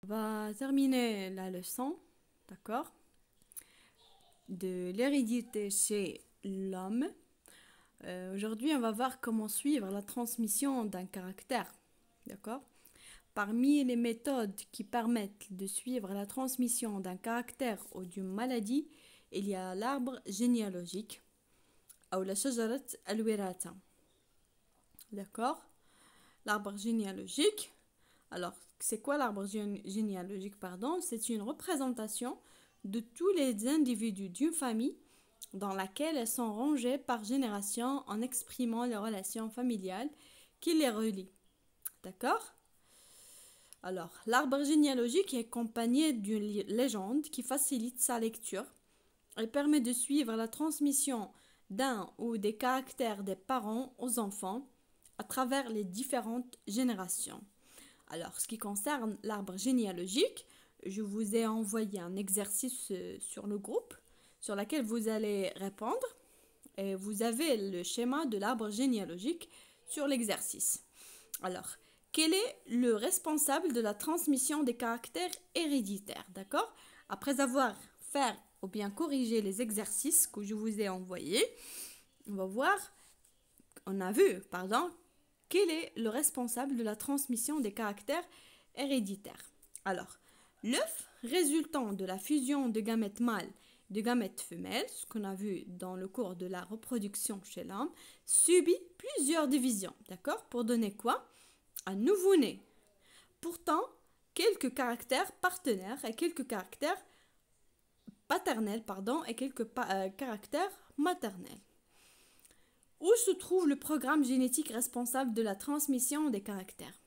On va terminer la leçon, d'accord, de l'hérédité chez l'homme. Aujourd'hui, on va voir comment suivre la transmission d'un caractère, d'accord. Parmi les méthodes qui permettent de suivre la transmission d'un caractère ou d'une maladie, il y a l'arbre généalogique, ou la shajarat al-wirata, d'accord. L'arbre généalogique. Alors, c'est quoi l'arbre généalogique, pardon? C'est une représentation de tous les individus d'une famille dans laquelle elles sont rangées par génération en exprimant les relations familiales qui les relient. D'accord? Alors, l'arbre généalogique est accompagné d'une légende qui facilite sa lecture. Elle permet de suivre la transmission d'un ou des caractères des parents aux enfants à travers les différentes générations. Alors, ce qui concerne l'arbre généalogique, je vous ai envoyé un exercice sur le groupe sur lequel vous allez répondre. Et vous avez le schéma de l'arbre généalogique sur l'exercice. Alors, quel est le responsable de la transmission des caractères héréditaires, d'accord? Après avoir fait ou bien corrigé les exercices que je vous ai envoyés, on a vu, quel est le responsable de la transmission des caractères héréditaires. Alors, l'œuf résultant de la fusion de gamètes mâles et de gamètes femelles, ce qu'on a vu dans le cours de la reproduction chez l'homme, subit plusieurs divisions, d'accord, pour donner quoi? Un nouveau-né. Pourtant, quelques caractères partenaires et quelques caractères paternels, et quelques caractères maternels. Où se trouve le programme génétique responsable de la transmission des caractères?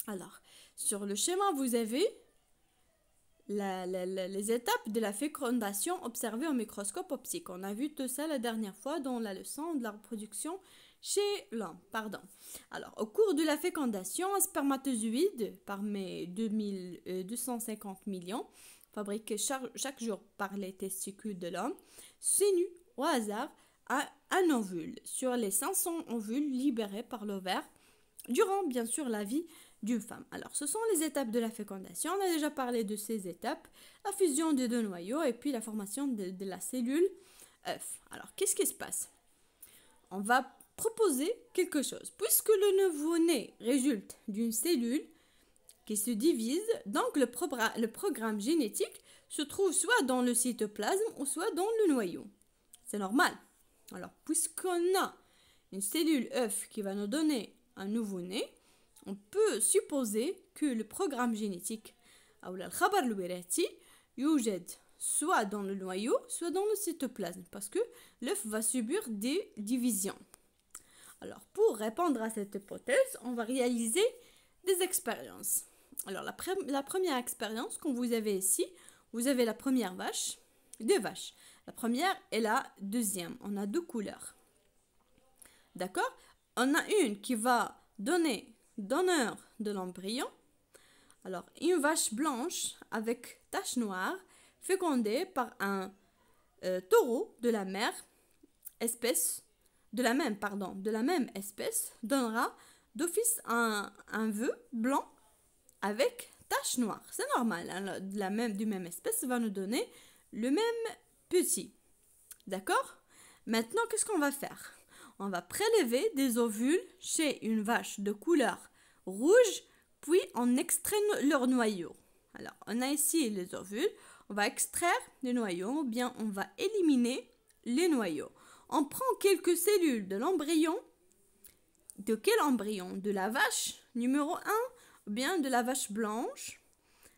Alors, sur le schéma, vous avez les étapes de la fécondation observées au microscope optique. On a vu tout ça la dernière fois dans la leçon de la reproduction chez l'homme. Alors, au cours de la fécondation, un spermatozoïde, parmi 250 millions, fabriqué chaque jour par les testicules de l'homme, s'unit au hasard à un ovule sur les 500 ovules libérés par l'ovaire durant bien sûr la vie d'une femme. Alors ce sont les étapes de la fécondation, on a déjà parlé de ces étapes, la fusion des deux noyaux et puis la formation de la cellule œuf. Alors qu'est-ce qui se passe? On va proposer quelque chose. Puisque le nouveau-né résulte d'une cellule qui se divise, donc le programme génétique se trouve soit dans le cytoplasme ou soit dans le noyau. C'est normal. Alors, puisqu'on a une cellule œuf qui va nous donner un nouveau-né, on peut supposer que le programme génétique, ou le khabar al-wirati, يوجد soit dans le noyau, soit dans le cytoplasme, parce que l'œuf va subir des divisions. Alors, pour répondre à cette hypothèse, on va réaliser des expériences. Alors, la première expérience qu'on vous avez ici, vous avez la première vache, deux vaches. La première et la deuxième. On a deux couleurs. D'accord? On a une qui va donner donneur de l'embryon. Alors, une vache blanche avec tache noire fécondée par un taureau de la même espèce donnera d'office un veuf blanc avec tache noire. C'est normal, hein? Du même espèce va nous donner le même petit. D'accord? Maintenant, qu'est-ce qu'on va faire? On va prélever des ovules chez une vache de couleur rouge, puis on extrait leur noyau. Alors, on a ici les ovules, on va extraire les noyaux, ou bien on va éliminer les noyaux. On prend quelques cellules de l'embryon. De quel embryon? De la vache numéro 1 ou bien de la vache blanche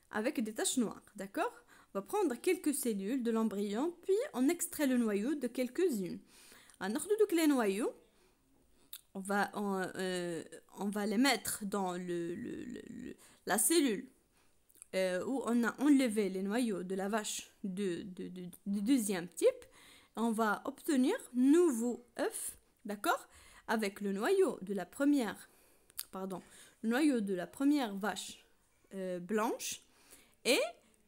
avec des taches noires, d'accord? On va prendre quelques cellules de l'embryon, puis on extrait le noyau de quelques-unes. Alors, les noyaux, on va les mettre dans la cellule où on a enlevé les noyaux de la vache de deuxième type. On va obtenir nouveau œuf, d'accord, avec le noyau de la première vache blanche et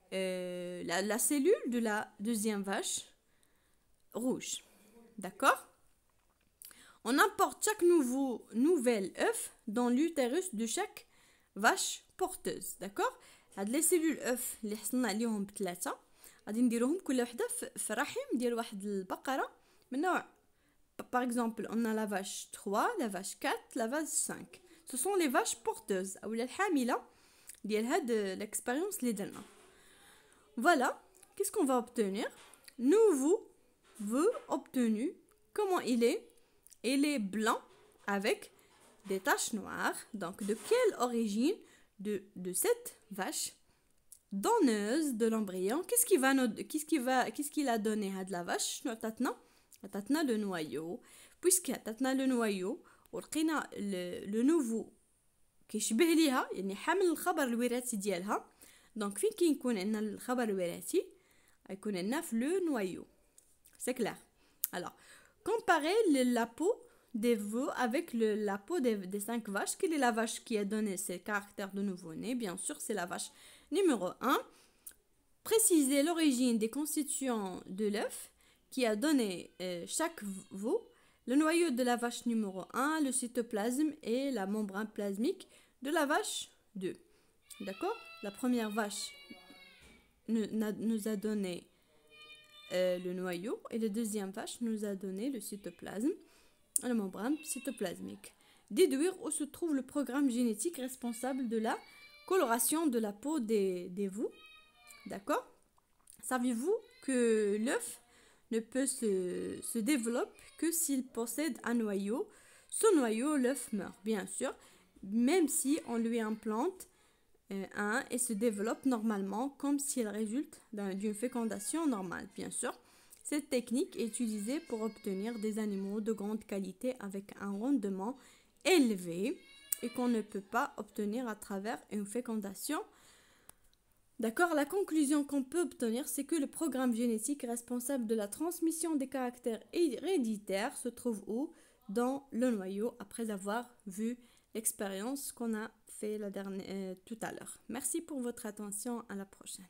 la cellule de la deuxième vache rouge. D'accord? On importe chaque nouvel œuf dans l'utérus de chaque vache porteuse. D'accord? هاد لي سيلول اف اللي حصلنا عليهم بثلاثه غادي نديروهم كل وحده في رحم ديال واحد البقره من نوع par exemple on a la vache 3 la vache 4 la vache 5 ce sont les vaches porteuses ou الحامله ديال هاد l'expérience اللي درنا. Voilà, qu'est-ce qu'on va obtenir? Nouveau obtenu. Comment il est? Il est blanc avec des taches noires. Donc, de quelle origine de cette vache donneuse de l'embryon? Qu'est-ce qu'il a donné à de la vache? Tatna le noyau. Puisque tatna le noyau, ولقينا le nouveau كيشبه ليها يعني حامل الخبر الوراثي ديالها. دونك فين كيكون عندنا الخبر الوراثي غيكون عندنا في لو نوايو. سي كلير. Alors comparez la peau des veaux avec la peau des 5 vaches. Quelle est la vache qui a donné ces caractères de nouveau-né? Bien sûr, c'est la vache numéro 1. Précisez l'origine des constituants de l'œuf qui a donné chaque veau. Le noyau de la vache numéro 1, le cytoplasme et la membrane plasmique de la vache 2. D'accord? La première vache nous a donné le noyau et la deuxième vache nous a donné le cytoplasme et la membrane cytoplasmique. Déduire où se trouve le programme génétique responsable de la coloration de la peau des veaux. D'accord? Saviez-vous que l'œuf ne peut se développer que s'il possède un noyau? Ce noyau, l'œuf meurt, bien sûr, même si on lui implante un et se développe normalement comme s'il résulte d'une fécondation normale. Bien sûr, cette technique est utilisée pour obtenir des animaux de grande qualité avec un rendement élevé et qu'on ne peut pas obtenir à travers une fécondation. D'accord, la conclusion qu'on peut obtenir, c'est que le programme génétique responsable de la transmission des caractères héréditaires se trouve où? Dans le noyau, après avoir vu l'expérience qu'on a fait tout à l'heure. Merci pour votre attention, à la prochaine.